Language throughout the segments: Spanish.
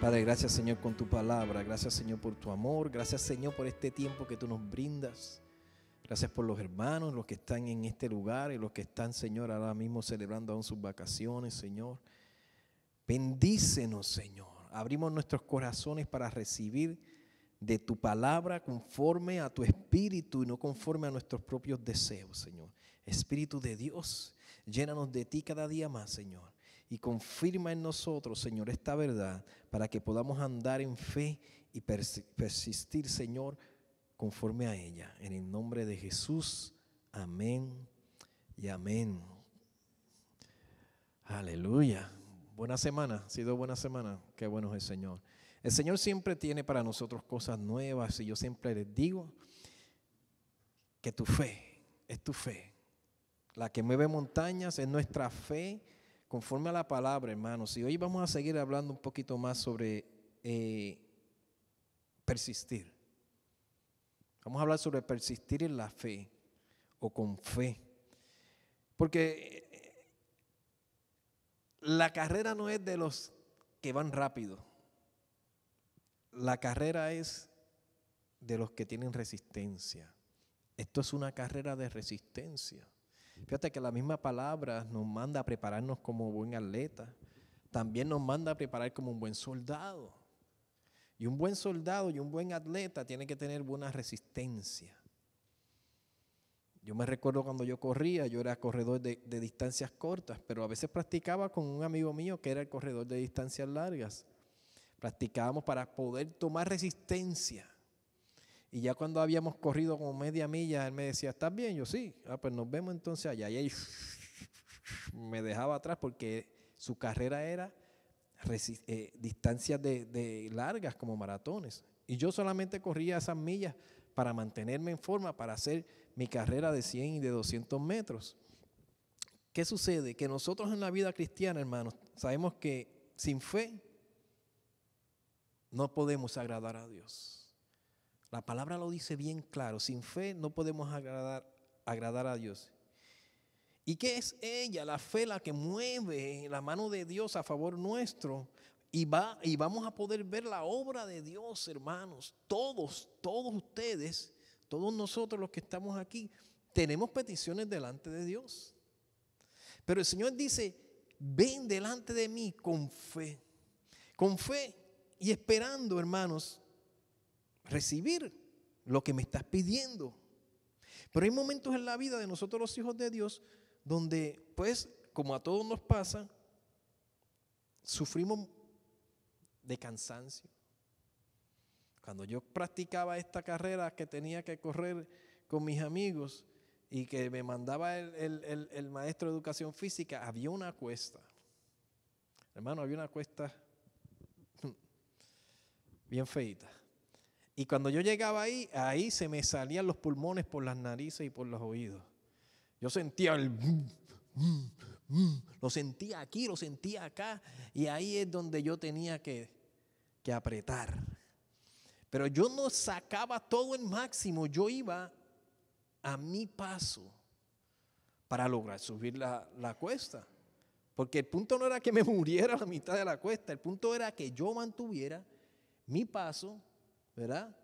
Padre, gracias, Señor, con tu palabra. Gracias, Señor, por tu amor. Gracias, Señor, por este tiempo que tú nos brindas. Gracias por los hermanos, los que están en este lugar y los que están, Señor, ahora mismo celebrando aún sus vacaciones, Señor. Bendícenos, Señor. Abrimos nuestros corazones para recibir de tu palabra conforme a tu espíritu y no conforme a nuestros propios deseos, Señor. Espíritu de Dios, llénanos de ti cada día más, Señor. Y confirma en nosotros, Señor, esta verdad para que podamos andar en fe y persistir, Señor, conforme a ella. En el nombre de Jesús, amén y amén. Aleluya. Buena semana, ha sido buena semana. Qué bueno es el Señor. El Señor siempre tiene para nosotros cosas nuevas y yo siempre les digo que tu fe es tu fe. La que mueve montañas es nuestra fe conforme a la palabra, hermanos. Y hoy vamos a seguir hablando un poquito más sobre persistir. Vamos a hablar sobre persistir en la fe o con fe. Porque la carrera no es de los que van rápido. La carrera es de los que tienen resistencia. Esto es una carrera de resistencia. Fíjate que la misma palabra nos manda a prepararnos como buen atleta. También nos manda a preparar como un buen soldado. Y un buen soldado y un buen atleta tiene que tener buena resistencia. Yo me recuerdo cuando yo corría, yo era corredor de distancias cortas, pero a veces practicaba con un amigo mío que era el corredor de distancias largas. Practicábamos para poder tomar resistencia. Y ya cuando habíamos corrido como media milla, él me decía, ¿estás bien? Yo sí. Pues nos vemos entonces allá. Y ahí me dejaba atrás porque su carrera era distancias de largas como maratones. Y yo solamente corría esas millas para mantenerme en forma, para hacer mi carrera de 100 y de 200 metros. ¿Qué sucede? Que nosotros en la vida cristiana, hermanos, sabemos que sin fe no podemos agradar a Dios. La palabra lo dice bien claro. Sin fe no podemos agradar a Dios. ¿Y qué es ella? La fe, la que mueve la mano de Dios a favor nuestro. Y vamos a poder ver la obra de Dios, hermanos. Todos ustedes, todos nosotros los que estamos aquí, tenemos peticiones delante de Dios. Pero el Señor dice, ven delante de mí con fe. Con fe y esperando, hermanos, recibir lo que me estás pidiendo. Pero hay momentos en la vida de nosotros los hijos de Dios donde, pues, como a todos nos pasa, sufrimos de cansancio. Cuando yo practicaba esta carrera que tenía que correr con mis amigos y que me mandaba el maestro de educación física, había una cuesta. Hermano, había una cuesta bien feita. Y cuando yo llegaba ahí se me salían los pulmones por las narices y por los oídos. Yo sentía lo sentía aquí, lo sentía acá. Y ahí es donde yo tenía que apretar. Pero yo no sacaba todo el máximo. Yo iba a mi paso para lograr subir la cuesta. Porque el punto no era que me muriera a la mitad de la cuesta. El punto era que yo mantuviera mi paso, ¿verdad?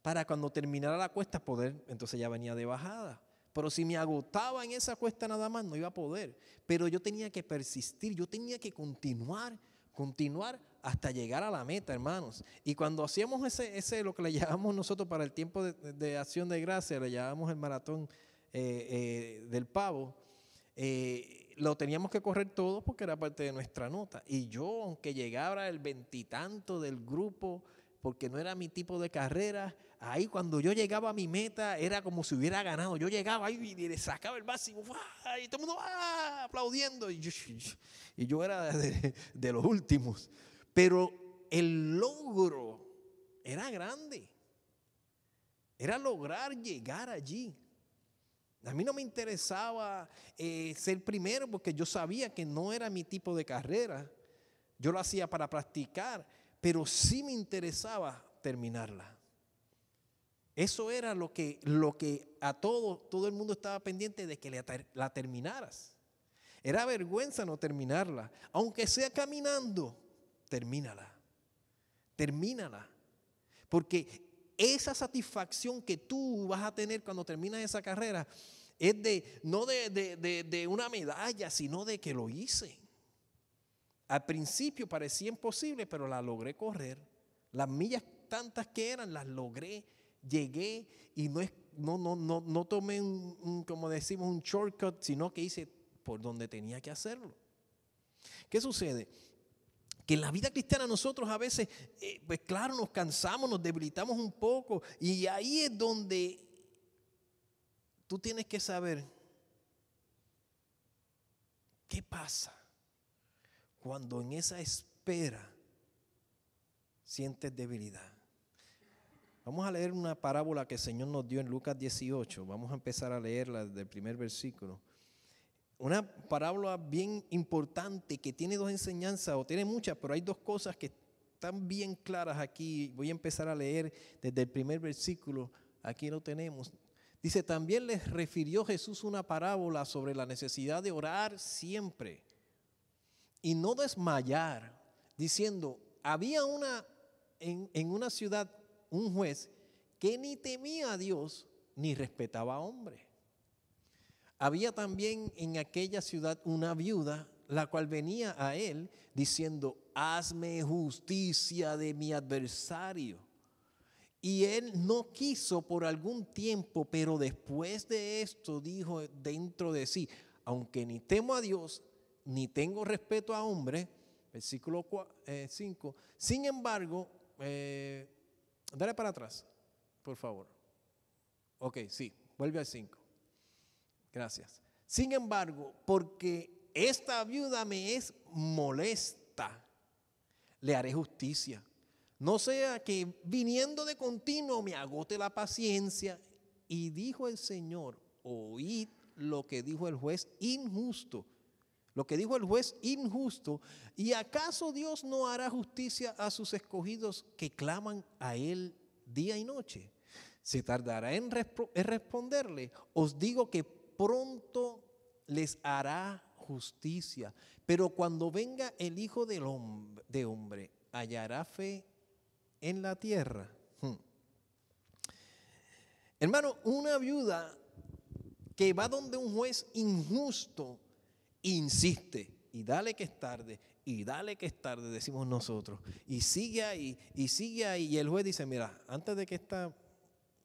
Para cuando terminara la cuesta poder, entonces ya venía de bajada. Pero si me agotaba en esa cuesta nada más, no iba a poder. Pero yo tenía que persistir, yo tenía que continuar hasta llegar a la meta, hermanos. Y cuando hacíamos ese lo que le llamamos nosotros para el tiempo de acción de gracia, le llamamos el maratón del pavo, lo teníamos que correr todo porque era parte de nuestra nota. Y yo, aunque llegara el 20 y tanto del grupo, porque no era mi tipo de carrera, ahí cuando yo llegaba a mi meta era como si hubiera ganado. Yo llegaba ahí y le sacaba el máximo, y todo el mundo aplaudiendo. Y yo era de los últimos. Pero el logro era grande. Era lograr llegar allí. A mí no me interesaba ser primero porque yo sabía que no era mi tipo de carrera. Yo lo hacía para practicar, pero sí me interesaba terminarla. Eso era lo que a todo el mundo estaba pendiente de que la terminaras. Era vergüenza no terminarla. Aunque sea caminando, termínala. Termínala. Porque esa satisfacción que tú vas a tener cuando terminas esa carrera es no de una medalla, sino de que lo hice. Al principio parecía imposible, pero la logré correr. Las millas tantas que eran, las logré, llegué y no tomé como decimos, un shortcut, sino que hice por donde tenía que hacerlo. ¿Qué sucede? Que en la vida cristiana nosotros a veces, pues claro, nos cansamos, nos debilitamos un poco y ahí es donde tú tienes que saber qué pasa cuando en esa espera sientes debilidad. Vamos a leer una parábola que el Señor nos dio en Lucas 18. Vamos a empezar a leerla desde el primer versículo. Una parábola bien importante que tiene dos enseñanzas, o tiene muchas, pero hay dos cosas que están bien claras aquí. Voy a empezar a leer desde el primer versículo. Aquí lo tenemos. Dice, también les refirió Jesús una parábola sobre la necesidad de orar siempre y no desmayar, diciendo, había en una ciudad un juez que ni temía a Dios ni respetaba a hombre. Había también en aquella ciudad una viuda, la cual venía a él diciendo, hazme justicia de mi adversario. Y él no quiso por algún tiempo, pero después de esto dijo dentro de sí, aunque ni temo a Dios, ni tengo respeto a hombre, versículo 5, sin embargo, dale para atrás, por favor. Ok, sí, vuelve al 5. Gracias. Sin embargo, porque esta viuda me es molesta, le haré justicia. No sea que viniendo de continuo me agote la paciencia. Y dijo el Señor, oíd lo que dijo el juez injusto. Lo que dijo el juez injusto. ¿Y acaso Dios no hará justicia a sus escogidos que claman a Él día y noche? ¿Se tardará en responderle? Os digo que pronto les hará justicia. Pero cuando venga el Hijo de hombre, ¿hallará fe en la tierra? Hermano, una viuda que va donde un juez injusto insiste, y dale que es tarde, y dale que es tarde, decimos nosotros, y sigue ahí, y el juez dice, mira, antes de que esta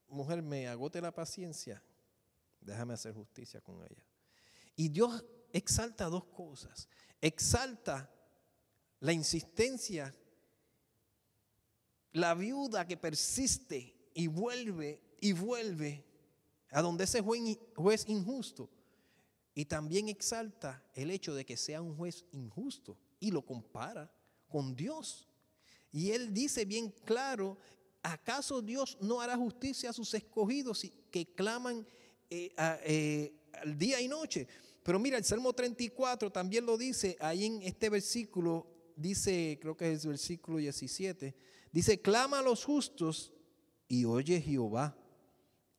mujer me agote la paciencia, déjame hacer justicia con ella. Y Dios exalta dos cosas. Exalta la insistencia, la viuda que persiste y vuelve a donde ese juez injusto. Y también exalta el hecho de que sea un juez injusto y lo compara con Dios. Y él dice bien claro, ¿acaso Dios no hará justicia a sus escogidos que claman al día y noche? Pero mira, el Salmo 34 también lo dice, ahí en este versículo, dice, creo que es el versículo 17, dice, clama a los justos y oye Jehová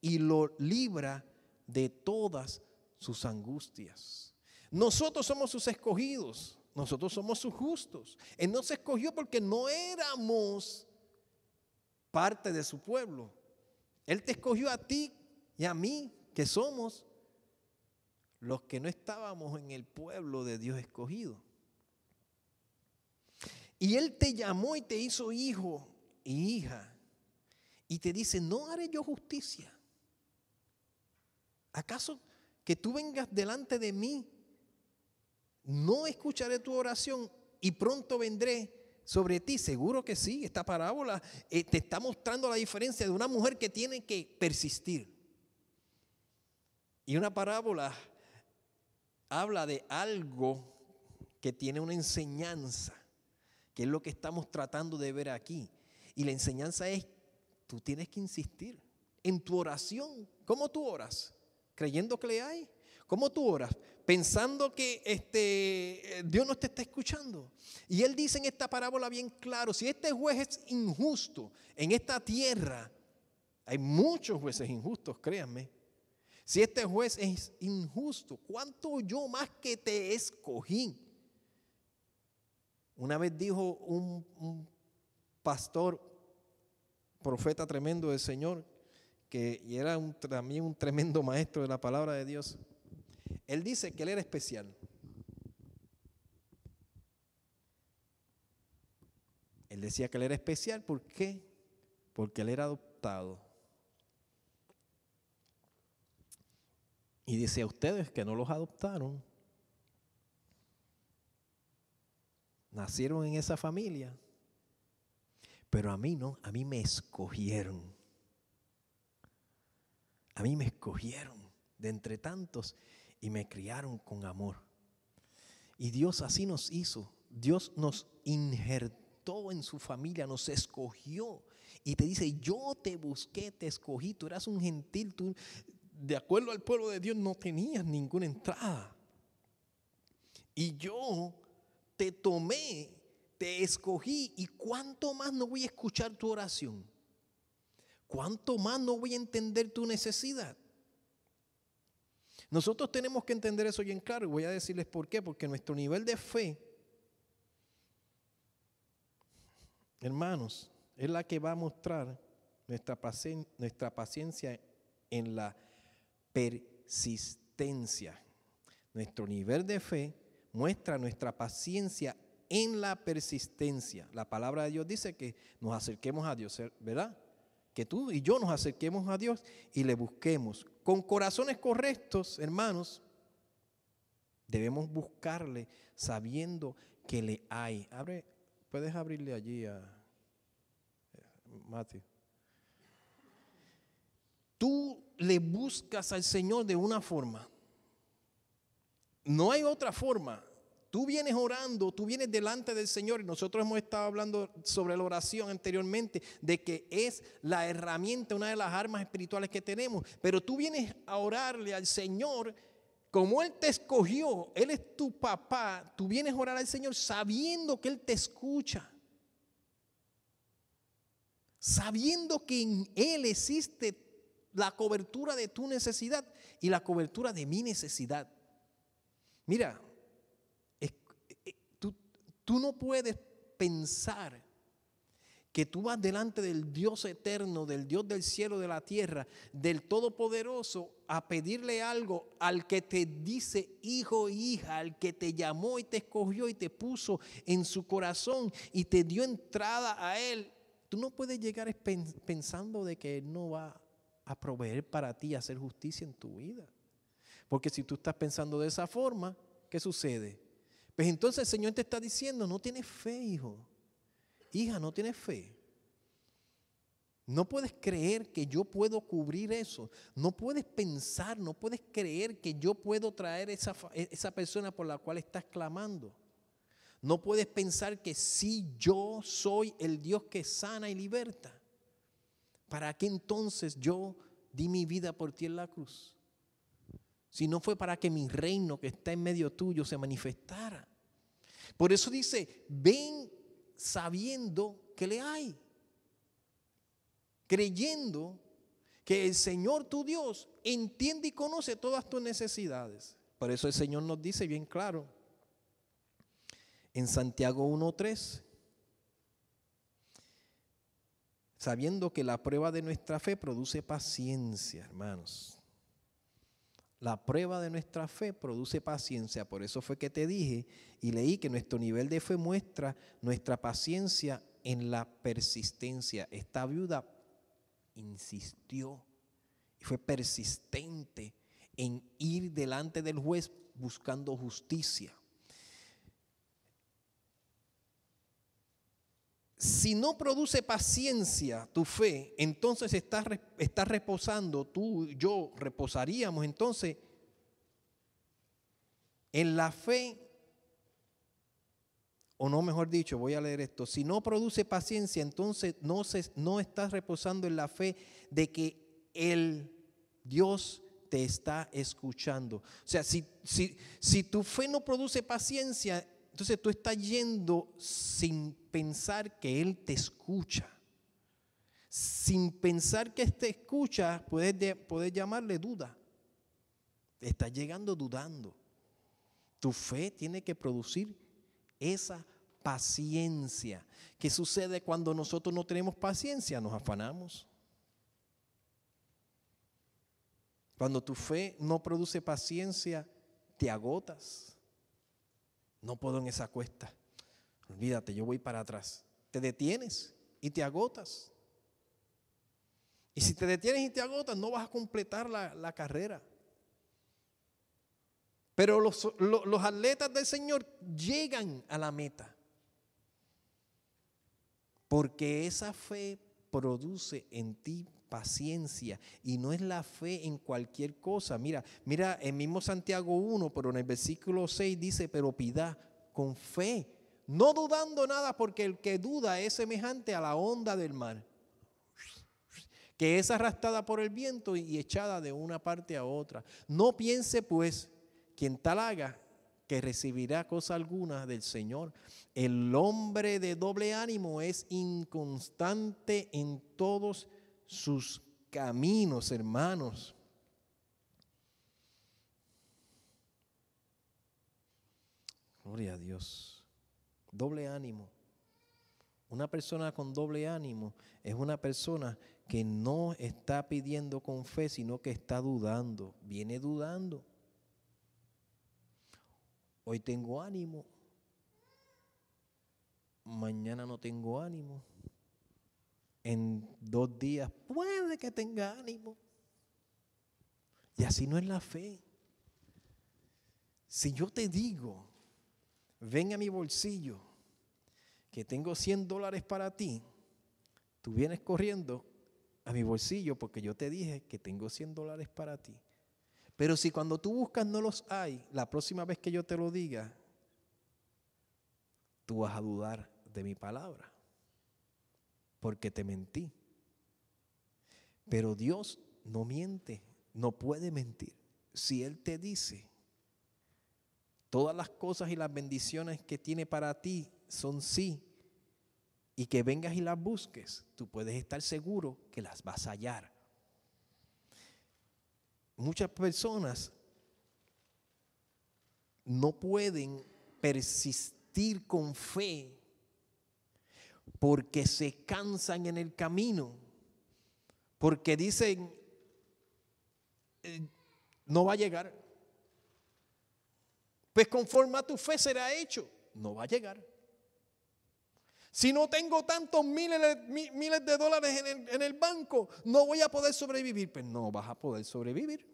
y lo libra de todas sus angustias. Nosotros somos sus escogidos, nosotros somos sus justos. Él nos escogió porque no éramos parte de su pueblo. Él te escogió a ti y a mí, que somos los que no estábamos en el pueblo de Dios escogido. Y Él te llamó y te hizo hijo y hija. Y te dice, ¿no haré yo justicia? ¿Acaso que tú vengas delante de mí? ¿No escucharé tu oración y pronto vendré sobre ti? Seguro que sí. Esta parábola te está mostrando la diferencia de una mujer que tiene que persistir. Y una parábola habla de algo que tiene una enseñanza, que es lo que estamos tratando de ver aquí. Y la enseñanza es, tú tienes que insistir en tu oración. ¿Cómo tú oras? ¿Creyendo que le hay? ¿Cómo tú oras? Pensando que Dios no te está escuchando. Y él dice en esta parábola bien claro, si este juez es injusto en esta tierra, hay muchos jueces injustos, créanme. Si este juez es injusto, ¿cuánto yo más que te escogí? Una vez dijo un pastor, profeta tremendo del Señor, y era también un tremendo maestro de la palabra de Dios. Él dice que él era especial. Él decía que él era especial, ¿por qué? Porque él era adoptado. Y dice a ustedes que no los adoptaron, nacieron en esa familia, pero a mí no, a mí me escogieron. A mí me escogieron de entre tantos y me criaron con amor. Y Dios así nos hizo. Dios nos injertó en su familia, nos escogió. Y te dice, yo te busqué, te escogí, tú eras un gentil, tú de acuerdo al pueblo de Dios no tenías ninguna entrada. Y yo te tomé, te escogí, y cuánto más no voy a escuchar tu oración. ¿Cuánto más no voy a entender tu necesidad? Nosotros tenemos que entender eso bien claro y voy a decirles por qué. Porque nuestro nivel de fe, hermanos, es la que va a mostrar nuestra paciencia en la persistencia. Nuestro nivel de fe muestra nuestra paciencia en la persistencia. La palabra de Dios dice que nos acerquemos a Dios, ¿verdad? Que tú y yo nos acerquemos a Dios y le busquemos. Con corazones correctos, hermanos, debemos buscarle sabiendo que le hay. Puedes abrirle allí a Mati. Tú le buscas al Señor de una forma. No hay otra forma. Tú vienes orando, tú vienes delante del Señor, y nosotros hemos estado hablando sobre la oración anteriormente, de que es la herramienta, una de las armas espirituales que tenemos. Pero tú vienes a orarle al Señor como Él te escogió, Él es tu papá. Tú vienes a orar al Señor sabiendo que Él te escucha, sabiendo que en Él existe la cobertura de tu necesidad y la cobertura de mi necesidad. Mira, tú no puedes pensar que tú vas delante del Dios eterno, del Dios del cielo, de la tierra, del Todopoderoso, a pedirle algo al que te dice hijo e hija, al que te llamó y te escogió y te puso en su corazón y te dio entrada a Él. Tú no puedes llegar pensando de que Él no va a proveer para ti, a hacer justicia en tu vida. Porque si tú estás pensando de esa forma, ¿qué sucede? Pues entonces el Señor te está diciendo, no tienes fe, hijo. Hija, no tienes fe. No puedes creer que yo puedo cubrir eso. No puedes pensar, no puedes creer que yo puedo traer esa persona por la cual estás clamando. No puedes pensar que sí, yo soy el Dios que sana y liberta. ¿Para qué entonces yo di mi vida por ti en la cruz? Si no fue para que mi reino que está en medio tuyo se manifestara. Por eso dice, ven sabiendo que le hay. Creyendo que el Señor tu Dios entiende y conoce todas tus necesidades. Por eso el Señor nos dice bien claro en Santiago 1:3, sabiendo que la prueba de nuestra fe produce paciencia, hermanos. La prueba de nuestra fe produce paciencia. Por eso fue que te dije y leí que nuestro nivel de fe muestra nuestra paciencia en la persistencia. Esta viuda insistió y fue persistente en ir delante del juez buscando justicia. Si no produce paciencia tu fe, entonces estás reposando, tú y yo reposaríamos entonces en la fe, o no, mejor dicho, voy a leer esto. Si no produce paciencia, entonces no estás reposando en la fe de que el Dios te está escuchando. O sea, si tu fe no produce paciencia, entonces tú estás yendo sin pensar que Él te escucha. Sin pensar que Él te escucha, puedes llamarle duda. Estás llegando dudando. Tu fe tiene que producir esa paciencia. ¿Qué sucede cuando nosotros no tenemos paciencia? Nos afanamos. Cuando tu fe no produce paciencia, te agotas. No puedo en esa cuesta. Olvídate, yo voy para atrás. Te detienes y te agotas. Y si te detienes y te agotas, no vas a completar la carrera. Pero los atletas del Señor llegan a la meta. Porque esa fe produce en ti paciencia. Y no es la fe en cualquier cosa. Mira, el mismo Santiago 1, pero en el versículo 6 dice, pero pida con fe, no dudando nada, porque el que duda es semejante a la onda del mar, que es arrastrada por el viento y echada de una parte a otra. No piense pues quien tal haga que recibirá cosa alguna del Señor. El hombre de doble ánimo es inconstante en todos sus caminos, hermanos. Gloria a Dios. Doble ánimo. Una persona con doble ánimo es una persona que no está pidiendo con fe, sino que está dudando. Viene dudando. Hoy tengo ánimo, mañana no tengo ánimo, en 2 días puede que tenga ánimo. Y así no es la fe. Si yo te digo, ven a mi bolsillo, que tengo $100 para ti, tú vienes corriendo a mi bolsillo porque yo te dije que tengo $100 para ti. Pero si cuando tú buscas no los hay, la próxima vez que yo te lo diga, tú vas a dudar de mi palabra, porque te mentí. Pero Dios no miente, no puede mentir. Si Él te dice, todas las cosas y las bendiciones que tiene para ti son sí, y que vengas y las busques, tú puedes estar seguro que las vas a hallar. Muchas personas no pueden persistir con fe porque se cansan en el camino, porque dicen, no va a llegar. Pues conforme a tu fe será hecho, no va a llegar. Si no tengo tantos miles de dólares en el banco, no voy a poder sobrevivir. Pues no vas a poder sobrevivir,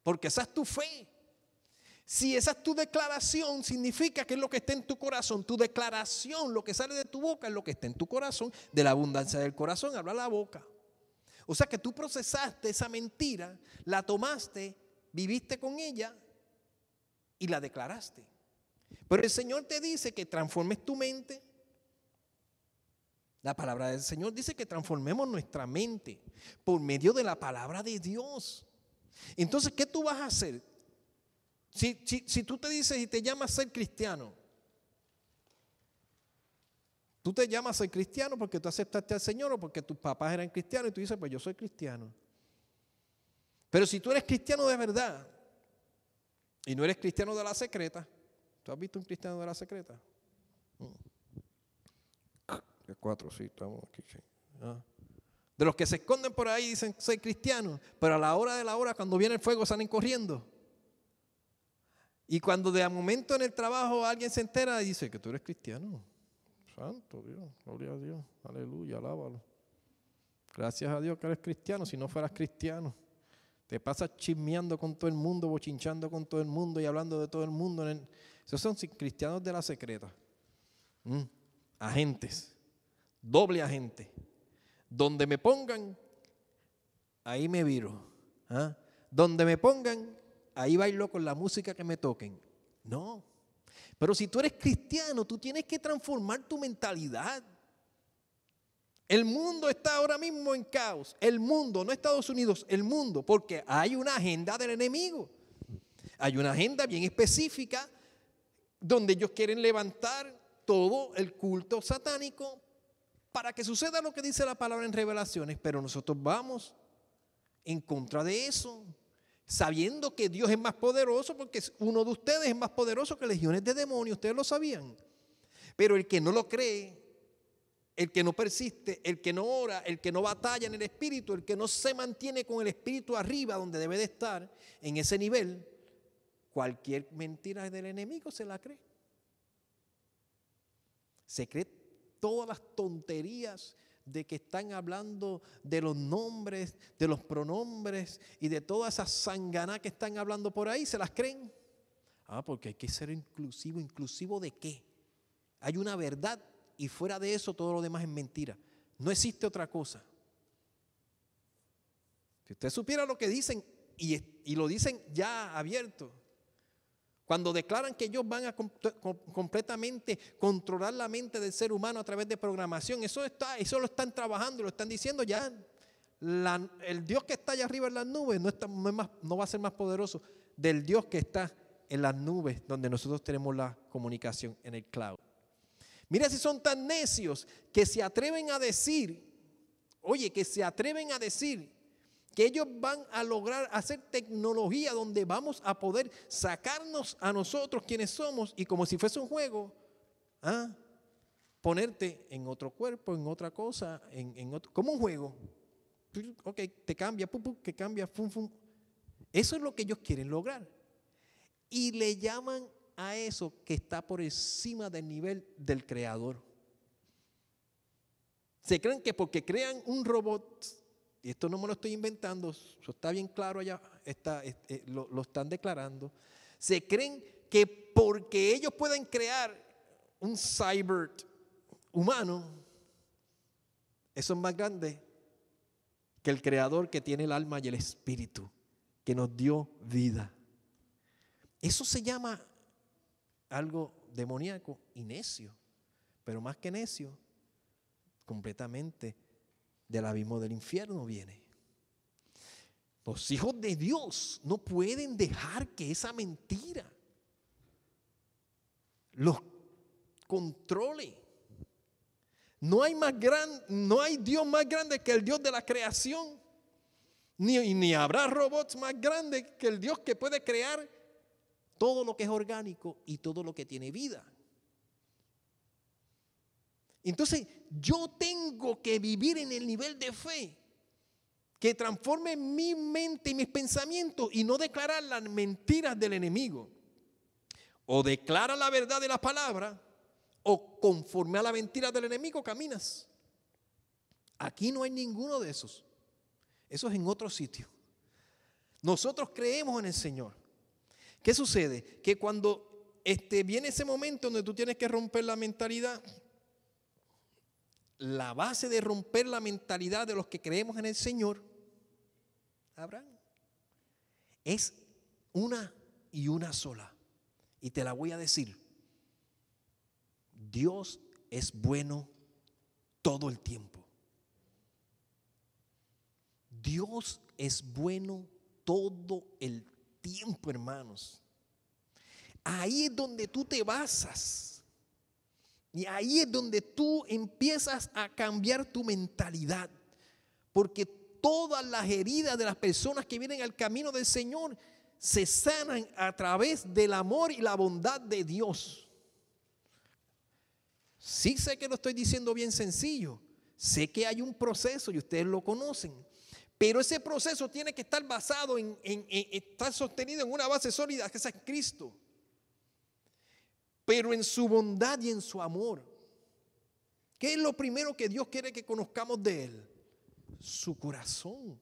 porque esa es tu fe. Si esa es tu declaración, significa que es lo que está en tu corazón. Tu declaración, lo que sale de tu boca, es lo que está en tu corazón. De la abundancia del corazón habla la boca. O sea que tú procesaste esa mentira, la tomaste, viviste con ella y la declaraste. Pero el Señor te dice que transformes tu mente. La palabra del Señor dice que transformemos nuestra mente por medio de la palabra de Dios. Entonces, ¿qué tú vas a hacer? Si tú te dices y te llamas ser cristiano, tú te llamas ser cristiano porque tú aceptaste al Señor o porque tus papás eran cristianos y tú dices, pues yo soy cristiano. Pero si tú eres cristiano de verdad y no eres cristiano de la secreta, ¿tú has visto un cristiano de la secreta? 4, sí, estamos aquí. Sí. De los que se esconden por ahí dicen soy cristiano, pero a la hora de la hora, cuando viene el fuego, salen corriendo. Y cuando de momento en el trabajo alguien se entera y dice que tú eres cristiano. Santo Dios, gloria a Dios, aleluya, alábalo. Gracias a Dios que eres cristiano. Si no fueras cristiano, te pasas chismeando con todo el mundo, bochinchando con todo el mundo y hablando de todo el mundo. Esos son cristianos de la secreta. Agentes. Doble agente. Donde me pongan, ahí me viro. Donde me pongan, ahí bailo con la música que me toquen. No. Pero si tú eres cristiano, tú tienes que transformar tu mentalidad. El mundo está ahora mismo en caos. El mundo, no Estados Unidos, el mundo. Porque hay una agenda del enemigo. Hay una agenda bien específica donde ellos quieren levantar todo el culto satánico para que suceda lo que dice la palabra en Revelaciones, pero nosotros vamos en contra de eso, sabiendo que Dios es más poderoso, porque uno de ustedes es más poderoso que legiones de demonios, ustedes lo sabían. Pero el que no lo cree, el que no persiste, el que no ora, el que no batalla en el espíritu, el que no se mantiene con el espíritu arriba donde debe de estar, en ese nivel, cualquier mentira del enemigo se la cree. Se cree todas las tonterías de que están hablando de los nombres, de los pronombres y de todas esas sanganá que están hablando por ahí, se las creen. Porque hay que ser inclusivo. ¿Inclusivo de qué? Hay una verdad y fuera de eso todo lo demás es mentira. No existe otra cosa. Si usted supiera lo que dicen y lo dicen ya abierto, cuando declaran que ellos van a completamente controlar la mente del ser humano a través de programación, eso lo están trabajando, lo están diciendo ya. El Dios que está allá arriba en las nubes no va a ser más poderoso del Dios que está en las nubes donde nosotros tenemos la comunicación en el cloud. Mira si son tan necios que se atreven a decir, que ellos van a lograr hacer tecnología donde vamos a poder sacarnos a nosotros quienes somos y como si fuese un juego, ponerte en otro cuerpo, en otra cosa, como un juego. Ok, te cambia, que cambia, fum, fum. Eso es lo que ellos quieren lograr. Y le llaman a eso que está por encima del nivel del creador. Se creen que porque crean un robot, y esto no me lo estoy inventando, eso está bien claro allá, lo están declarando. Se creen que porque ellos pueden crear un cyber humano, eso es más grande que el creador que tiene el alma y el espíritu, que nos dio vida. Eso se llama algo demoníaco y necio, pero más que necio, completamente del abismo del infierno viene. Los hijos de Dios no pueden dejar que esa mentira los controle. No hay Dios más grande que el Dios de la creación, ni habrá robots más grandes que el Dios que puede crear todo lo que es orgánico y todo lo que tiene vida. Entonces, yo tengo que vivir en el nivel de fe que transforme mi mente y mis pensamientos y no declarar las mentiras del enemigo. O declara la verdad de la palabra o conforme a la mentira del enemigo caminas. Aquí no hay ninguno de esos. Eso es en otro sitio. Nosotros creemos en el Señor. ¿Qué sucede? Que cuando viene ese momento donde tú tienes que romper la mentalidad, la base de romper la mentalidad de los que creemos en el Señor, Abraham, es una y una sola. Y te la voy a decir. Dios es bueno todo el tiempo. Dios es bueno todo el tiempo, hermanos. Ahí es donde tú te basas. Y ahí es donde tú empiezas a cambiar tu mentalidad. Porque todas las heridas de las personas que vienen al camino del Señor se sanan a través del amor y la bondad de Dios. Sí sé que lo estoy diciendo bien sencillo. Sé que hay un proceso y ustedes lo conocen. Pero ese proceso tiene que estar basado estar sostenido en una base sólida que es Cristo. Pero en su bondad y en su amor. ¿Qué es lo primero que Dios quiere que conozcamos de Él? Su corazón.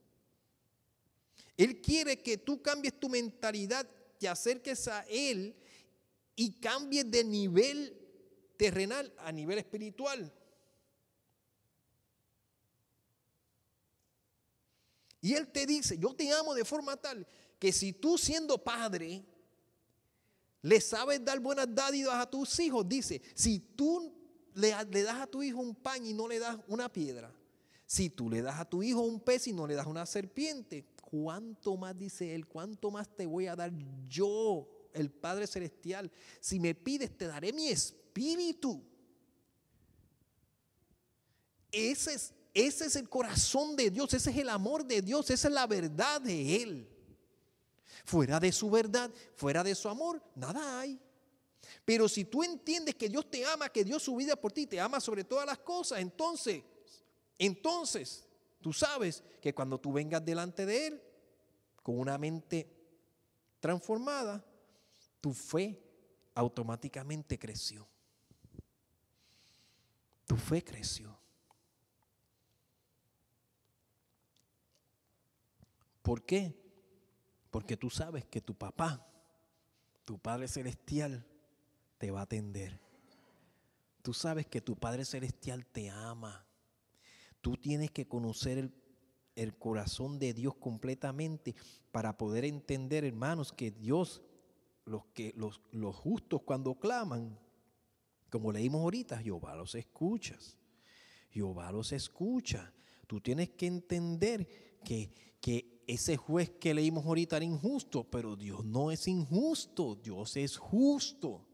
Él quiere que tú cambies tu mentalidad, te acerques a Él y cambies de nivel terrenal a nivel espiritual. Y Él te dice, yo te amo de forma tal que si tú siendo padre le sabes dar buenas dádivas a tus hijos, dice, si tú le das a tu hijo un pan y no le das una piedra, si tú le das a tu hijo un pez y no le das una serpiente, ¿cuánto más, dice Él, cuánto más te voy a dar yo, el Padre Celestial? Si me pides, te daré mi espíritu. Ese es el corazón de Dios, ese es el amor de Dios, esa es la verdad de Él. Fuera de su verdad, fuera de su amor, nada hay. Pero si tú entiendes que Dios te ama, que dio su vida por ti, te ama sobre todas las cosas, entonces tú sabes que cuando tú vengas delante de Él con una mente transformada, tu fe automáticamente creció. Tu fe creció. ¿Por qué? Porque tú sabes que tu papá, tu Padre Celestial, te va a atender. Tú sabes que tu Padre Celestial te ama. Tú tienes que conocer el corazón de Dios completamente para poder entender, hermanos, que Dios, los justos cuando claman, como leímos ahorita, Jehová los escucha. Jehová los escucha. Tú tienes que entender que ese juez que leímos ahorita era injusto, pero Dios no es injusto, Dios es justo.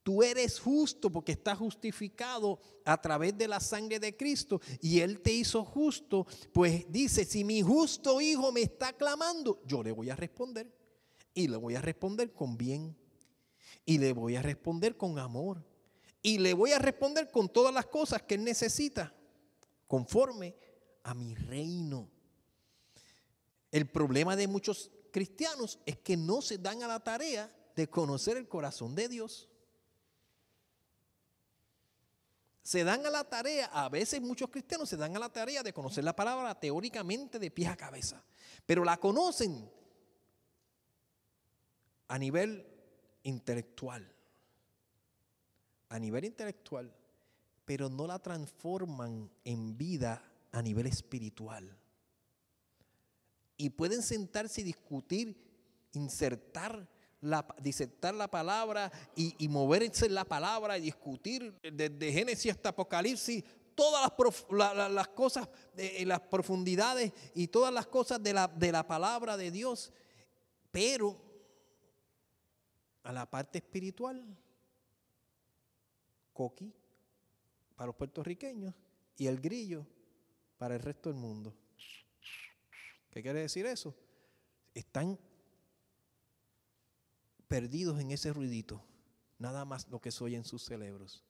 Tú eres justo porque estás justificado a través de la sangre de Cristo y Él te hizo justo. Pues dice, si mi justo hijo me está clamando, yo le voy a responder. Y le voy a responder con bien. Y le voy a responder con amor. Y le voy a responder con todas las cosas que Él necesita, conforme a mi reino. El problema de muchos cristianos es que no se dan a la tarea de conocer el corazón de Dios. Se dan a la tarea, a veces muchos cristianos se dan a la tarea de conocer la palabra teóricamente de pies a cabeza, pero la conocen a nivel intelectual, pero no la transforman en vida a nivel espiritual. Y pueden sentarse y discutir, disertar la palabra y moverse en la palabra y discutir desde Génesis hasta Apocalipsis todas las cosas, las profundidades y todas las cosas de la palabra de Dios, pero a la parte espiritual, coqui para los puertorriqueños y el grillo para el resto del mundo. ¿Qué quiere decir eso? Están perdidos en ese ruidito, nada más lo que se oye en sus cerebros.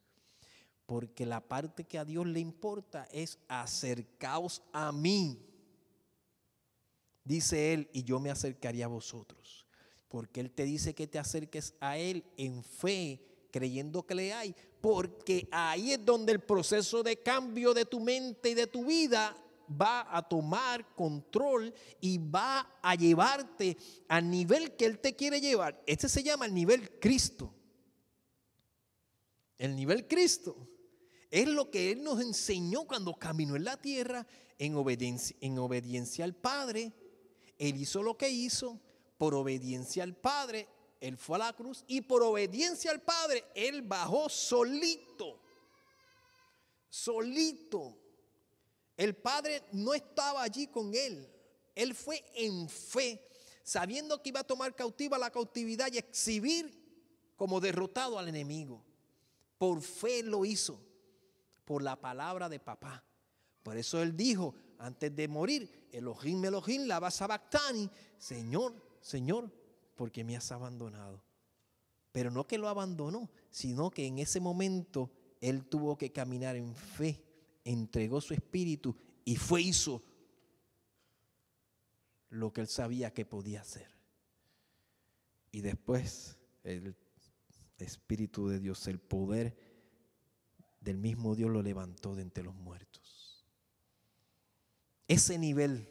Porque la parte que a Dios le importa es acercaos a mí. Dice Él, y yo me acercaré a vosotros. Porque Él te dice que te acerques a Él en fe, creyendo que le hay. Porque ahí es donde el proceso de cambio de tu mente y de tu vida va a tomar control y va a llevarte al nivel que Él te quiere llevar. Este se llama el nivel Cristo. El nivel Cristo es lo que Él nos enseñó cuando caminó en la tierra en obediencia al Padre. Él hizo lo que hizo por obediencia al Padre. Él fue a la cruz y por obediencia al Padre Él bajó solito. El Padre no estaba allí con Él. Él fue en fe, sabiendo que iba a tomar cautiva la cautividad y exhibir como derrotado al enemigo. Por fe lo hizo, por la palabra de papá. Por eso Él dijo, antes de morir, Elohim, Elohim, lama sabactani, Señor, Señor, ¿por qué me has abandonado? Pero no que lo abandonó, sino que en ese momento Él tuvo que caminar en fe. Entregó su espíritu y hizo lo que Él sabía que podía hacer. Y después el Espíritu de Dios, el poder del mismo Dios lo levantó de entre los muertos. Ese nivel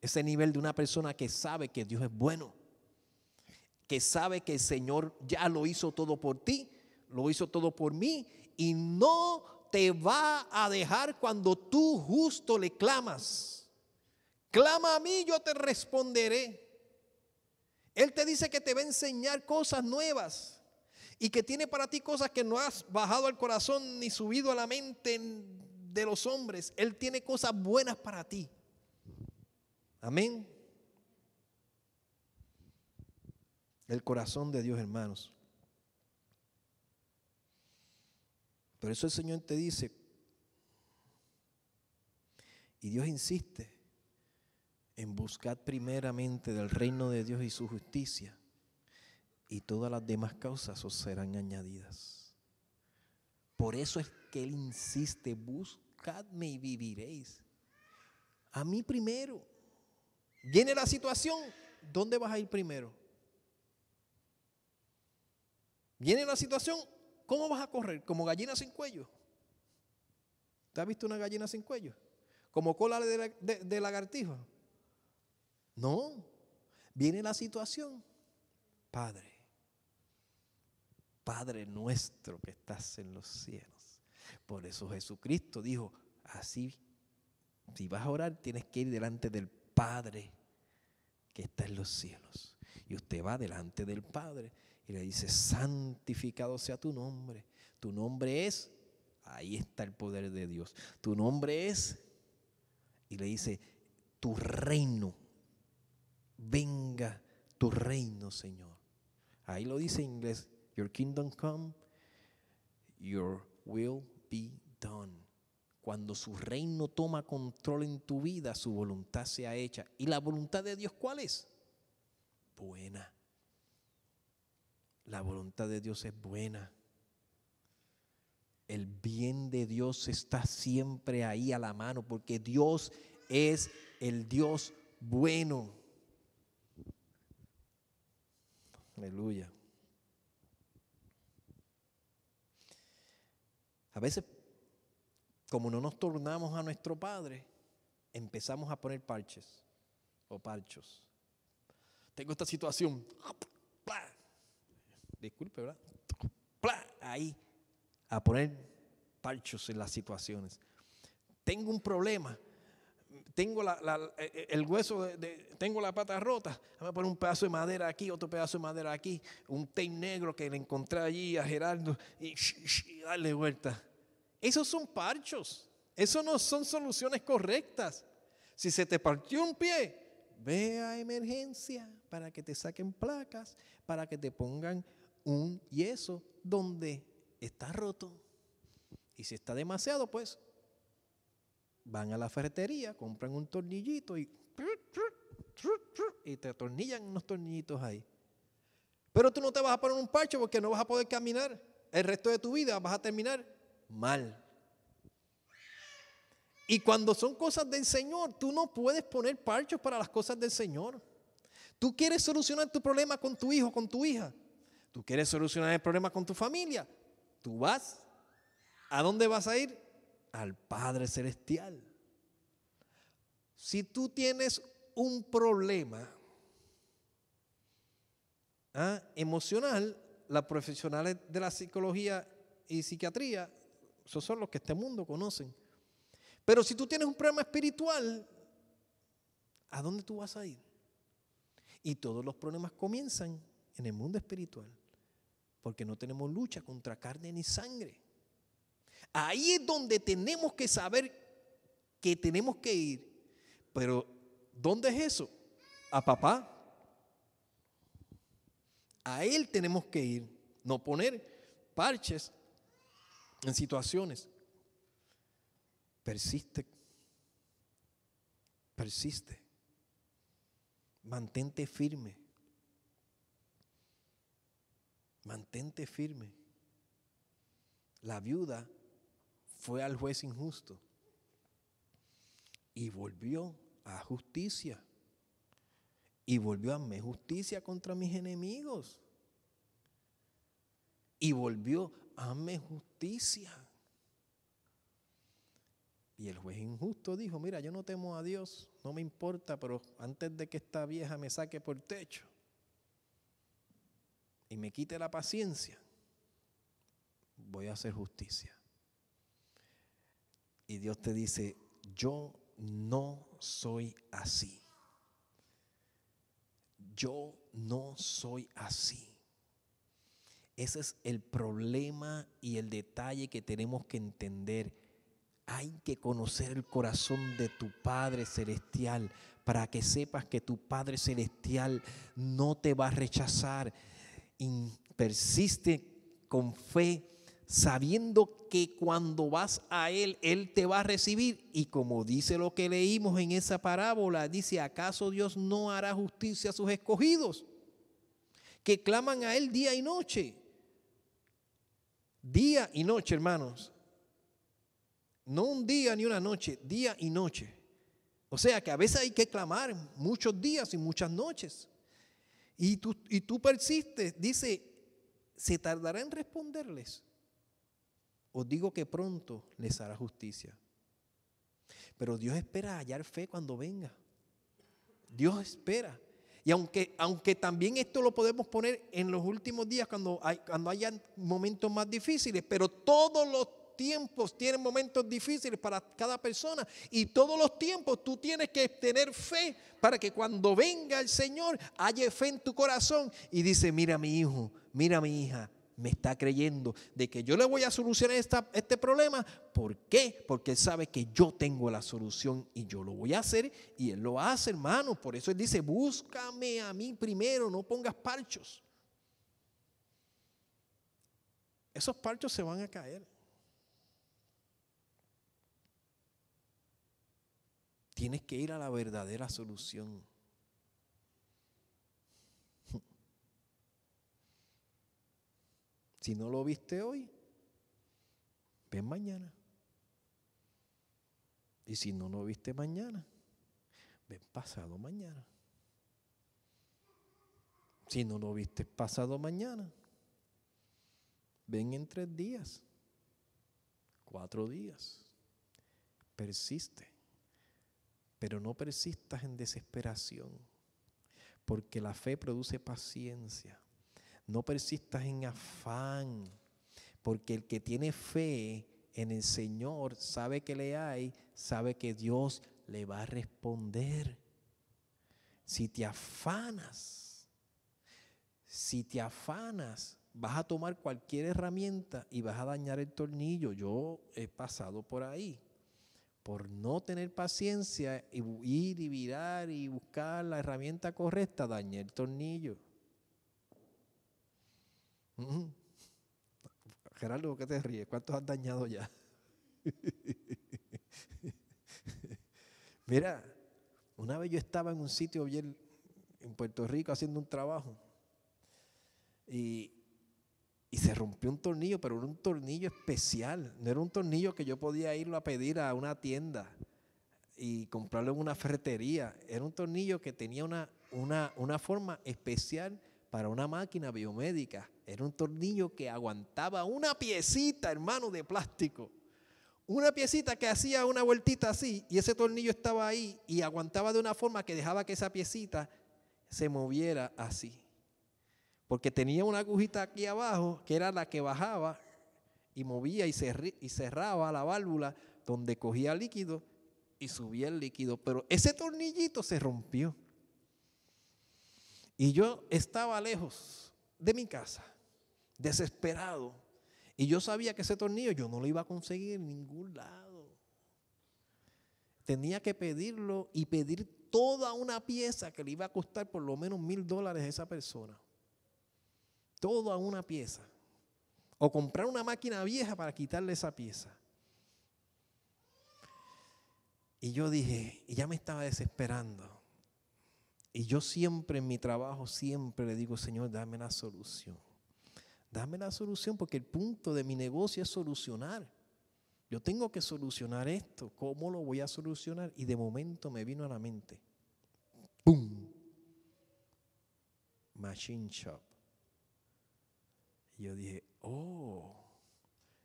de una persona que sabe que Dios es bueno, que sabe que el Señor ya lo hizo todo por ti, lo hizo todo por mí, y no te va a dejar cuando tú justo le clamas. Clama a mí, yo te responderé. Él te dice que te va a enseñar cosas nuevas y que tiene para ti cosas que no has bajado al corazón ni subido a la mente de los hombres. Él tiene cosas buenas para ti. Amén. El corazón de Dios, hermanos. Por eso el Señor te dice, y Dios insiste en buscar primeramente del reino de Dios y su justicia, y todas las demás causas os serán añadidas. Por eso es que Él insiste, buscadme y viviréis. A mí primero. Viene la situación, ¿dónde vas a ir primero? Viene la situación, ¿cómo vas a correr? ¿Como gallina sin cuello? ¿Te has visto una gallina sin cuello? ¿Como cola de lagartijo? No. Viene la situación. Padre, Padre nuestro que estás en los cielos. Por eso Jesucristo dijo, así, si vas a orar, tienes que ir delante del Padre que está en los cielos. Y usted va delante del Padre y le dice, santificado sea tu nombre. Tu nombre es, ahí está el poder de Dios. Tu nombre es, y le dice, tu reino, venga tu reino, Señor. Ahí lo dice en inglés, your kingdom come, your will be done. Cuando su reino toma control en tu vida, su voluntad sea hecha. ¿Y la voluntad de Dios cuál es? Buena. La voluntad de Dios es buena. El bien de Dios está siempre ahí a la mano, porque Dios es el Dios bueno. Aleluya. A veces, como no nos tornamos a nuestro Padre, empezamos a poner parches o parchos. Tengo esta situación. Disculpe, ¿verdad? Ahí, a poner parchos en las situaciones. Tengo un problema. Tengo el hueso, tengo la pata rota. Voy a poner un pedazo de madera aquí, otro pedazo de madera aquí. Un tape negro que le encontré allí a Gerardo y darle vuelta. Esos son parchos. Esos no son soluciones correctas. Si se te partió un pie, ve a emergencia para que te saquen placas, para que te pongan un yeso donde está roto. Y si está demasiado, pues van a la ferretería, compran un tornillito y te atornillan unos tornillitos ahí. Pero tú no te vas a poner un parche porque no vas a poder caminar el resto de tu vida, vas a terminar mal. Y cuando son cosas del Señor, tú no puedes poner parchos para las cosas del Señor. Tú quieres solucionar tu problema con tu hijo, con tu hija. Tú quieres solucionar el problema con tu familia. Tú vas. ¿A dónde vas a ir? Al Padre Celestial. Si tú tienes un problema emocional, los profesionales de la psicología y psiquiatría, esos son los que este mundo conocen. Pero si tú tienes un problema espiritual, ¿a dónde tú vas a ir? Y todos los problemas comienzan en el mundo espiritual, porque no tenemos lucha contra carne ni sangre. Ahí es donde tenemos que saber que tenemos que ir. Pero, ¿dónde es eso? A papá. A Él tenemos que ir. No poner parches en situaciones. Persiste. Persiste. Mantente firme. Mantente firme. La viuda fue al juez injusto y volvió a justicia. Y volvió a hacer justicia contra mis enemigos. Y volvió a hacer justicia. Y el juez injusto dijo, mira, yo no temo a Dios, no me importa, pero antes de que esta vieja me saque por techo y me quite la paciencia, voy a hacer justicia. Y Dios te dice, yo no soy así. Yo no soy así. Ese es el problema y el detalle que tenemos que entender. Hay que conocer el corazón de tu Padre Celestial para que sepas que tu Padre Celestial no te va a rechazar. Persiste con fe, sabiendo que cuando vas a Él, Él te va a recibir. Y como dice lo que leímos en esa parábola, dice, ¿acaso Dios no hará justicia a sus escogidos? que claman a Él día y noche. Día y noche, hermanos. No un día ni una noche, día y noche. O sea que a veces hay que clamar muchos días y muchas noches. Y tú persistes, dice, ¿se tardará en responderles? Os digo que pronto les hará justicia. Pero Dios espera hallar fe cuando venga. Dios espera. Y aunque también esto lo podemos poner en los últimos días cuando haya momentos más difíciles, pero todos los tiempos tienen momentos difíciles para cada persona, y todos los tiempos tú tienes que tener fe para que cuando venga el Señor haya fe en tu corazón y dice, mira mi hijo, mira mi hija, me está creyendo de que yo le voy a solucionar este problema. ¿Por qué? Porque Él sabe que yo tengo la solución y yo lo voy a hacer, y Él lo hace, hermano. Por eso Él dice, búscame a mí primero, no pongas parchos. Esos parchos se van a caer. Tienes que ir a la verdadera solución. Si no lo viste hoy, ven mañana. Y si no lo viste mañana, ven pasado mañana. Si no lo viste pasado mañana, ven en 3 días, 4 días. Persiste. Pero no persistas en desesperación, porque la fe produce paciencia. No persistas en afán, porque el que tiene fe en el Señor sabe que le hay, sabe que Dios le va a responder. Si te afanas, vas a tomar cualquier herramienta y vas a dañar el tornillo. Yo he pasado por ahí. Por no tener paciencia y ir y virar y buscar la herramienta correcta, dañé el tornillo. Gerardo, ¿por qué te ríes? ¿Cuántos has dañado ya? Mira, una vez yo estaba en un sitio bien en Puerto Rico haciendo un trabajo y se rompió un tornillo, pero era un tornillo especial. No era un tornillo que yo podía irlo a pedir a una tienda y comprarlo en una ferretería. Era un tornillo que tenía una forma especial para una máquina biomédica. Era un tornillo que aguantaba una piecita, hermano, de plástico. Una piecita que hacía una vueltita así, y ese tornillo estaba ahí y aguantaba de una forma que dejaba que esa piecita se moviera así. Porque tenía una agujita aquí abajo que era la que bajaba y movía y cerraba la válvula donde cogía líquido y subía el líquido. Pero ese tornillito se rompió. Y yo estaba lejos de mi casa, desesperado. Y yo sabía que ese tornillo yo no lo iba a conseguir en ningún lado. Tenía que pedirlo y pedir toda una pieza que le iba a costar por lo menos $1,000 a esa persona. Toda una pieza. O comprar una máquina vieja para quitarle esa pieza. Y yo dije, y ya me estaba desesperando. Y yo siempre en mi trabajo, siempre le digo, Señor, dame la solución. Dame la solución, porque el punto de mi negocio es solucionar. Yo tengo que solucionar esto. ¿Cómo lo voy a solucionar? Y de momento me vino a la mente. ¡Pum! Machine shop. Y yo dije,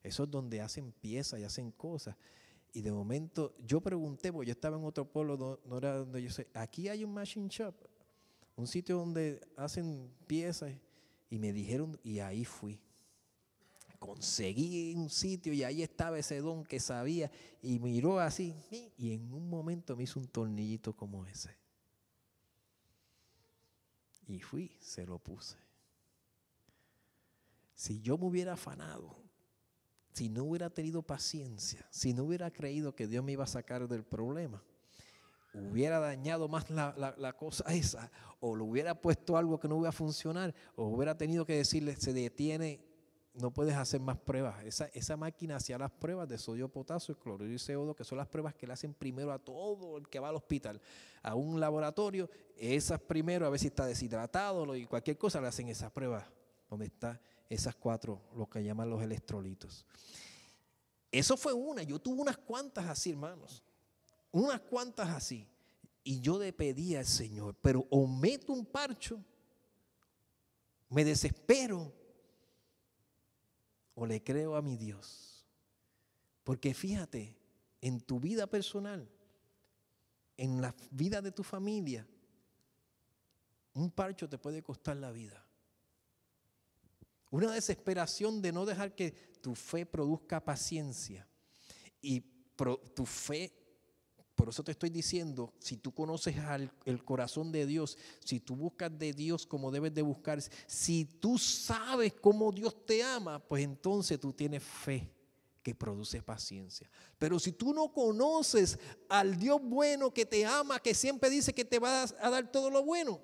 eso es donde hacen piezas y hacen cosas. Y de momento yo pregunté, porque yo estaba en otro pueblo, no era donde yo sé. Aquí hay un machine shop, un sitio donde hacen piezas. Y me dijeron, y ahí fui. Conseguí un sitio y ahí estaba ese don que sabía. Y miró así, y en un momento me hizo un tornillito como ese. Y fui, se lo puse. Si yo me hubiera afanado, si no hubiera tenido paciencia, si no hubiera creído que Dios me iba a sacar del problema, hubiera dañado más la cosa o le hubiera puesto algo que no iba a funcionar, o hubiera tenido que decirle, se detiene no puedes hacer más pruebas. Esa máquina hacía las pruebas de sodio, potasio, cloruro y CO2, que son las pruebas que le hacen primero a todo el que va al hospital, a un laboratorio. Esas primero, a ver si está deshidratado y cualquier cosa, le hacen esas pruebas donde están esas 4, lo que llaman los electrolitos. Eso fue una. Yo tuve unas cuantas así, hermanos. Unas cuantas así. Y yo le pedí al Señor, pero o meto un parcho, me desespero, o le creo a mi Dios. Porque fíjate, en tu vida personal, en la vida de tu familia, un parcho te puede costar la vida. Una desesperación de no dejar que tu fe produzca paciencia. Y tu fe, por eso te estoy diciendo, si tú conoces el corazón de Dios, si tú buscas de Dios como debes de buscar, si tú sabes cómo Dios te ama, pues entonces tú tienes fe que produce paciencia. Pero si tú no conoces al Dios bueno que te ama, que siempre dice que te va a dar todo lo bueno,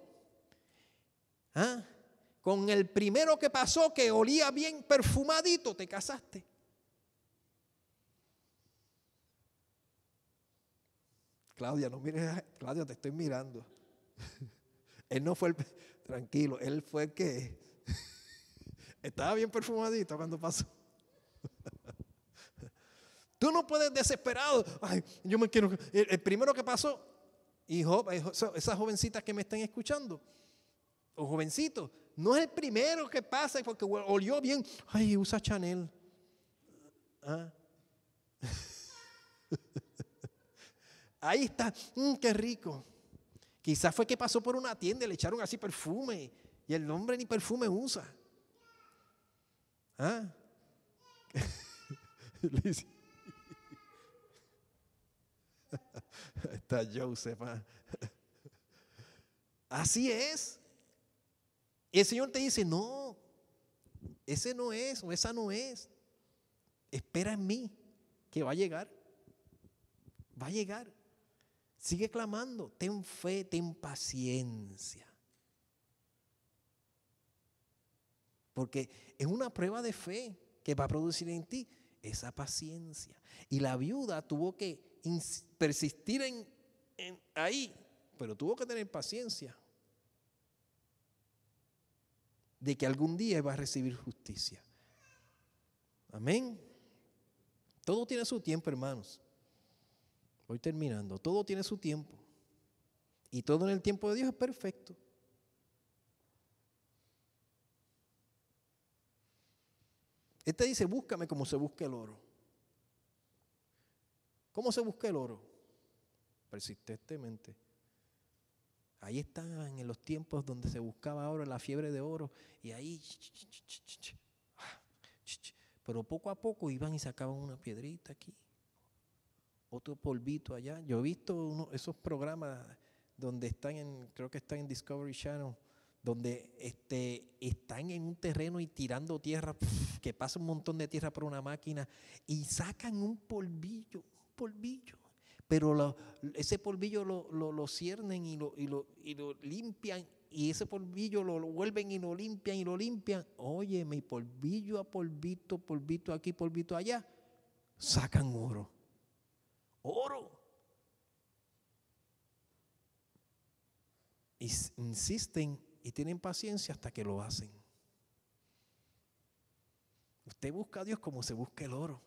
con el primero que pasó, que olía bien perfumadito, te casaste. Claudia, no mires, Claudia, te estoy mirando. Él no fue tranquilo, él fue el que estaba bien perfumadito cuando pasó. Tú no puedes desesperado. Ay, yo me quiero. El primero que pasó, y esas jovencitas que me están escuchando, o jovencitos, no es el primero que pasa porque olió bien. Ay, usa Chanel. Ahí está, qué rico. Quizás fue que pasó por una tienda y le echaron así perfume y el hombre ni perfume usa. Está Joseph. Así es. Y el Señor te dice, no, ese no es o esa no es. Espera en mí, que va a llegar. Va a llegar. Sigue clamando, ten fe, ten paciencia. Porque es una prueba de fe que va a producir en ti esa paciencia. Y la viuda tuvo que persistir ahí, pero tuvo que tener paciencia de que algún día iba a recibir justicia. Amén. Todo tiene su tiempo, hermanos. Voy terminando. Todo tiene su tiempo. Y todo en el tiempo de Dios es perfecto. Este dice, búscame como se busca el oro. ¿Cómo se busca el oro? Persistentemente. Ahí están en los tiempos donde se buscaba oro, la fiebre de oro. Y ahí, pero poco a poco iban y sacaban una piedrita aquí. Otro polvito allá. Yo he visto esos programas donde están creo que están en Discovery Channel, donde están en un terreno y tirando tierra, que pasa un montón de tierra por una máquina y sacan un polvillo. Pero ese polvillo lo ciernen y lo limpian, y ese polvillo lo vuelven y lo limpian. Óyeme, polvillo a polvito, polvito aquí, polvito allá, sacan oro. Y insisten y tienen paciencia hasta que lo hacen. Usted busca a Dios como se busca el oro.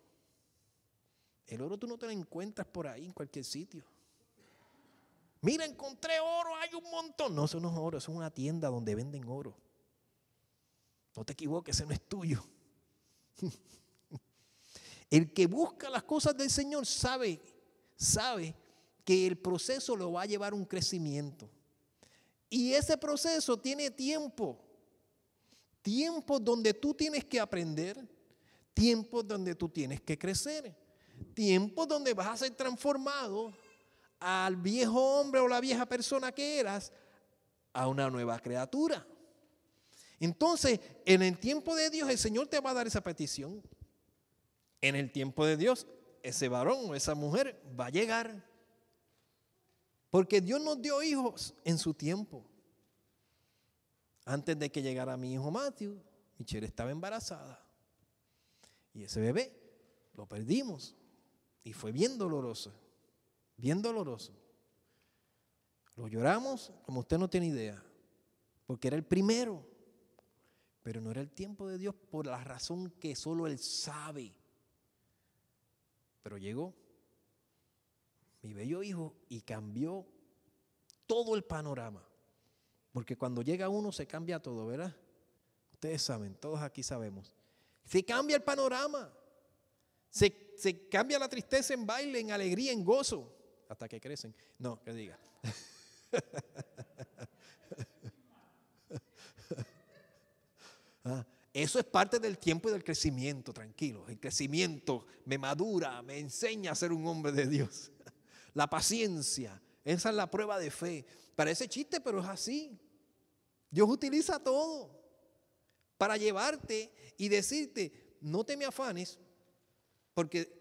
El oro tú no te lo encuentras por ahí en cualquier sitio. Mira, encontré oro, hay un montón. No, eso no es oro, eso es una tienda donde venden oro. No te equivoques, ese no es tuyo. El que busca las cosas del Señor sabe que el proceso lo va a llevar a un crecimiento. Y ese proceso tiene tiempo. Tiempos donde tú tienes que aprender. Tiempos donde tú tienes que crecer. Tiempos donde vas a ser transformado al viejo hombre o la vieja persona que eras a una nueva criatura. Entonces, en el tiempo de Dios, el Señor te va a dar esa petición. En el tiempo de Dios, ese varón o esa mujer va a llegar. Porque Dios nos dio hijos en su tiempo. Antes de que llegara mi hijo Matthew, Michelle estaba embarazada. Y ese bebé lo perdimos. Y fue bien doloroso. Bien doloroso. Lo lloramos como usted no tiene idea. Porque era el primero. Pero no era el tiempo de Dios por la razón que solo Él sabe. Pero llegó mi bello hijo y cambió todo el panorama. Porque cuando llega uno se cambia todo, ¿verdad? Ustedes saben, todos aquí sabemos. Se cambia el panorama. Se cambia la tristeza en baile, en alegría, en gozo. Hasta que crecen. No, que diga. Eso es parte del tiempo y del crecimiento, tranquilo. El crecimiento me madura, me enseña a ser un hombre de Dios. La paciencia, esa es la prueba de fe. Parece chiste, pero es así. Dios utiliza todo para llevarte y decirte, no te me afanes, porque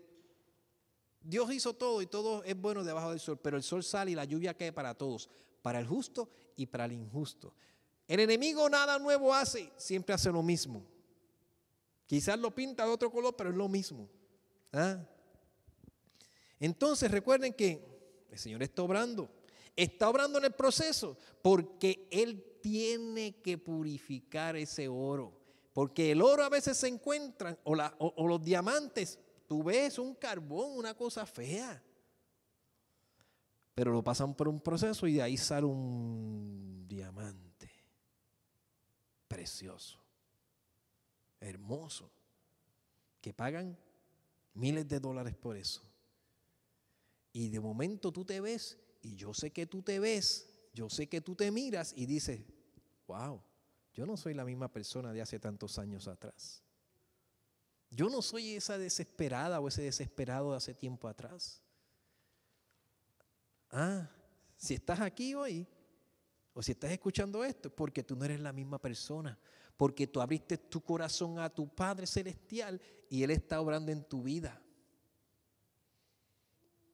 Dios hizo todo y todo es bueno debajo del sol, pero el sol sale y la lluvia cae para todos, para el justo y para el injusto. El enemigo nada nuevo hace, siempre hace lo mismo. Quizás lo pinta de otro color, pero es lo mismo. Entonces recuerden que el Señor está obrando en el proceso, porque Él tiene que purificar ese oro. Porque el oro a veces se encuentran, o los diamantes, tú ves un carbón, una cosa fea. Pero lo pasan por un proceso y de ahí sale un diamante precioso, hermoso, que pagan miles de dólares por eso. Y de momento tú te ves, y yo sé que tú te ves, yo sé que tú te miras y dices, wow, yo no soy la misma persona de hace tantos años atrás. Yo no soy esa desesperada o ese desesperado de hace tiempo atrás. Si estás aquí hoy, o si estás escuchando esto, porque tú no eres la misma persona, porque tú abriste tu corazón a tu Padre Celestial y Él está obrando en tu vida.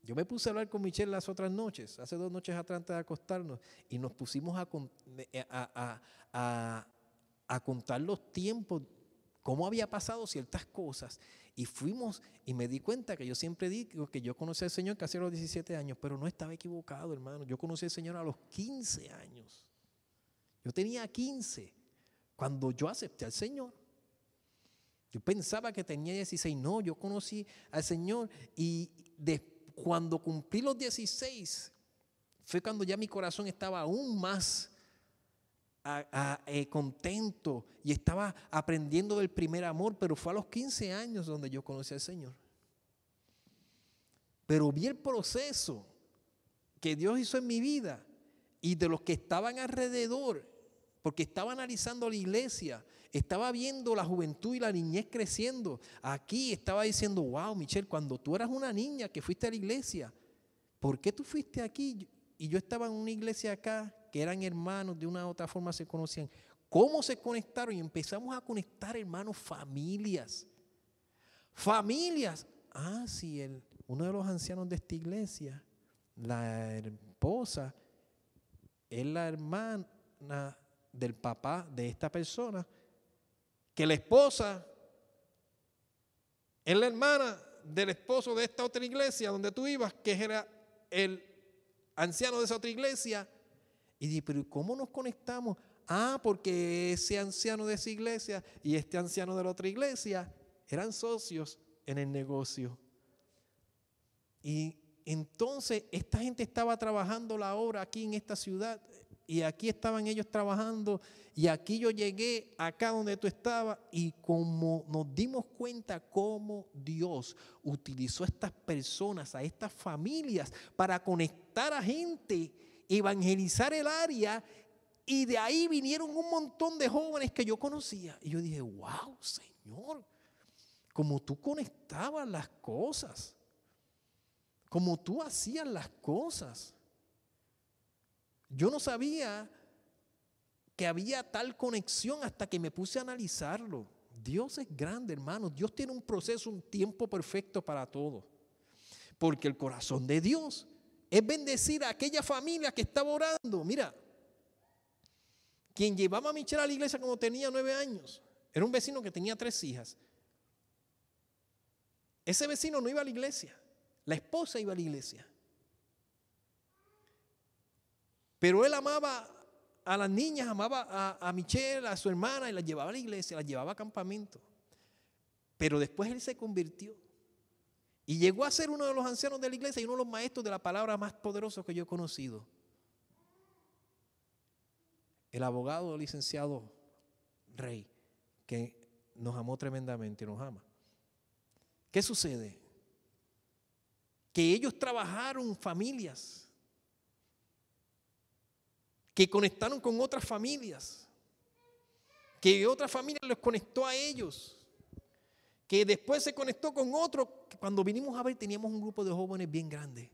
Yo me puse a hablar con Michelle las otras noches, hace 2 noches atrás antes de acostarnos, y nos pusimos a contar los tiempos, cómo había pasado ciertas cosas. Y fuimos, y me di cuenta que yo siempre digo que yo conocí al Señor casi a los 17 años, pero no estaba equivocado, hermano. Yo conocí al Señor a los 15 años. Yo tenía 15 cuando yo acepté al Señor. Yo pensaba que tenía 16. No, yo conocí al Señor y cuando cumplí los 16 fue cuando ya mi corazón estaba aún más contento y estaba aprendiendo del primer amor, pero fue a los 15 años donde yo conocí al Señor. Pero vi el proceso que Dios hizo en mi vida y de los que estaban alrededor, porque estaba analizando la iglesia, estaba viendo la juventud y la niñez creciendo. Aquí estaba diciendo, wow, Michelle, cuando tú eras una niña que fuiste a la iglesia, ¿por qué tú fuiste aquí? Y yo estaba en una iglesia acá, que eran hermanos, de una u otra forma se conocían. ¿Cómo se conectaron? Y empezamos a conectar, hermanos, familias. Familias. Sí, uno de los ancianos de esta iglesia, la esposa, es la hermana del papá de esta persona, que la esposa es la hermana del esposo de esta otra iglesia donde tú ibas, que era el anciano de esa otra iglesia. Y dije, pero ¿cómo nos conectamos? Porque ese anciano de esa iglesia y este anciano de la otra iglesia eran socios en el negocio. Y entonces esta gente estaba trabajando la obra aquí en esta ciudad, y aquí estaban ellos trabajando, y aquí yo llegué acá donde tú estabas, y como nos dimos cuenta cómo Dios utilizó a estas personas, a estas familias, para conectar a gente, evangelizar el área, y de ahí vinieron un montón de jóvenes que yo conocía. Y yo dije, wow, Señor, como tú conectabas las cosas, como tú hacías las cosas. Yo no sabía que había tal conexión hasta que me puse a analizarlo. Dios es grande, hermano. Dios tiene un proceso, un tiempo perfecto para todo. Porque el corazón de Dios es bendecir a aquella familia que estaba orando. Mira, quien llevaba a Michelle a la iglesia cuando tenía 9 años, era un vecino que tenía 3 hijas. Ese vecino no iba a la iglesia. La esposa iba a la iglesia. Pero él amaba a las niñas, amaba a Michelle, a su hermana, y las llevaba a la iglesia, las llevaba a campamento. Pero después él se convirtió y llegó a ser uno de los ancianos de la iglesia y uno de los maestros de la palabra más poderosos que yo he conocido. El abogado licenciado Rey, que nos amó tremendamente y nos ama. ¿Qué sucede? Que ellos trabajaron familias, que conectaron con otras familias, que otra familia los conectó a ellos, que después se conectó con otro. Cuando vinimos a ver, teníamos un grupo de jóvenes bien grande.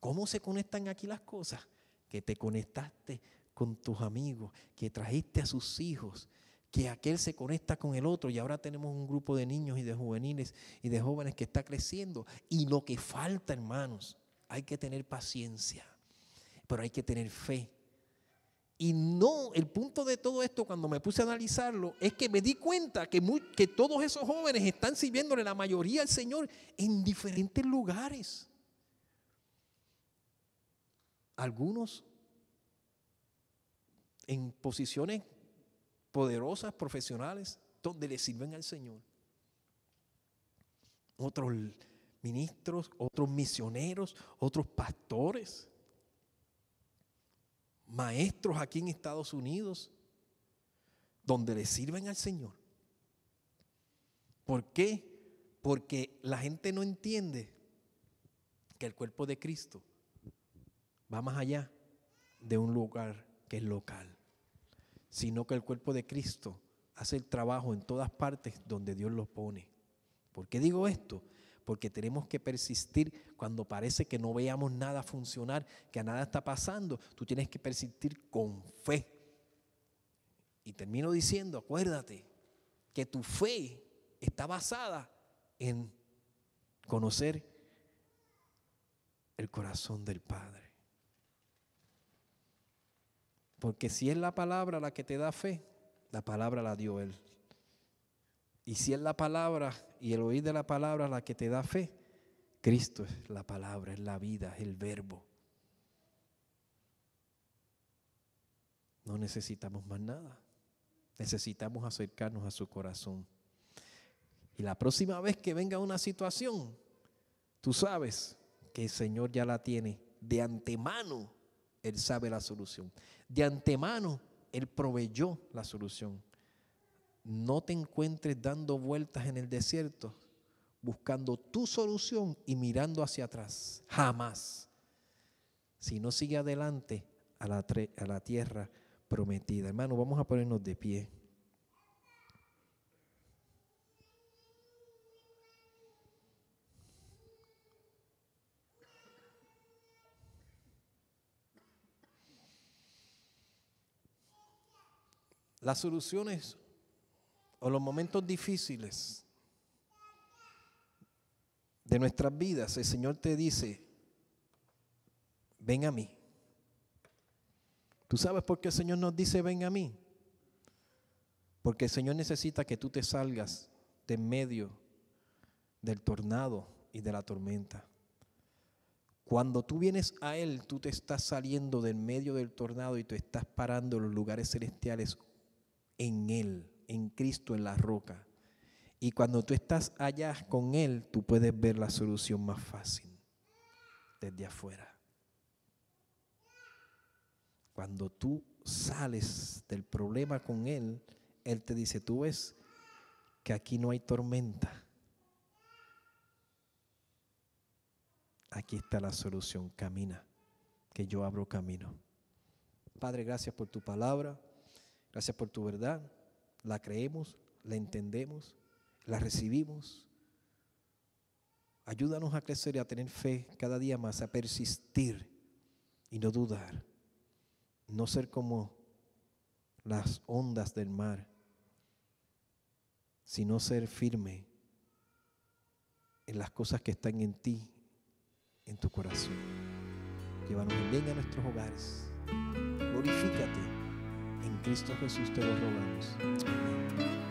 ¿Cómo se conectan aquí las cosas? Que te conectaste con tus amigos, que trajiste a sus hijos, que aquel se conecta con el otro, y ahora tenemos un grupo de niños y de juveniles y de jóvenes que está creciendo. Y lo que falta, hermanos, hay que tener paciencia, pero hay que tener fe. Y no, el punto de todo esto, cuando me puse a analizarlo, es que me di cuenta que todos esos jóvenes están sirviéndole la mayoría al Señor en diferentes lugares. Algunos en posiciones poderosas, profesionales, donde le sirven al Señor. Otros ministros, otros misioneros, otros pastores, maestros aquí en Estados Unidos, donde le sirven al Señor. ¿Por qué? Porque la gente no entiende que el cuerpo de Cristo va más allá de un lugar que es local, sino que el cuerpo de Cristo hace el trabajo en todas partes donde Dios lo pone. ¿Por qué digo esto? Porque tenemos que persistir cuando parece que no veamos nada funcionar, que nada está pasando. Tú tienes que persistir con fe. Y termino diciendo, acuérdate que tu fe está basada en conocer el corazón del Padre. Porque si es la palabra la que te da fe, la palabra la dio Él. Y si es la palabra y el oír de la palabra la que te da fe, Cristo es la palabra, es la vida, es el verbo. No necesitamos más nada. Necesitamos acercarnos a su corazón. Y la próxima vez que venga una situación, tú sabes que el Señor ya la tiene. De antemano, Él sabe la solución. De antemano, Él proveyó la solución. No te encuentres dando vueltas en el desierto, buscando tu solución y mirando hacia atrás. Jamás. Si no, sigue adelante a la tierra prometida. Hermano, vamos a ponernos de pie. Las soluciones o los momentos difíciles de nuestras vidas, el Señor te dice, ven a mí. ¿Tú sabes por qué el Señor nos dice ven a mí? Porque el Señor necesita que tú te salgas de en medio del tornado y de la tormenta. Cuando tú vienes a Él, tú te estás saliendo del medio del tornado y te estás parando en los lugares celestiales en Él, en Cristo, en la roca. Y cuando tú estás allá con Él, tú puedes ver la solución más fácil desde afuera. Cuando tú sales del problema con Él, Él te dice, tú ves que aquí no hay tormenta. Aquí está la solución, camina, que yo abro camino. Padre, gracias por tu palabra, gracias por tu verdad. La creemos, la entendemos, la recibimos. Ayúdanos a crecer y a tener fe cada día más, a persistir y no dudar. No ser como las ondas del mar, sino ser firme en las cosas que están en ti, en tu corazón. Llévanos bien a nuestros hogares. Glorifícate. En Cristo Jesús te lo rogamos. Amén.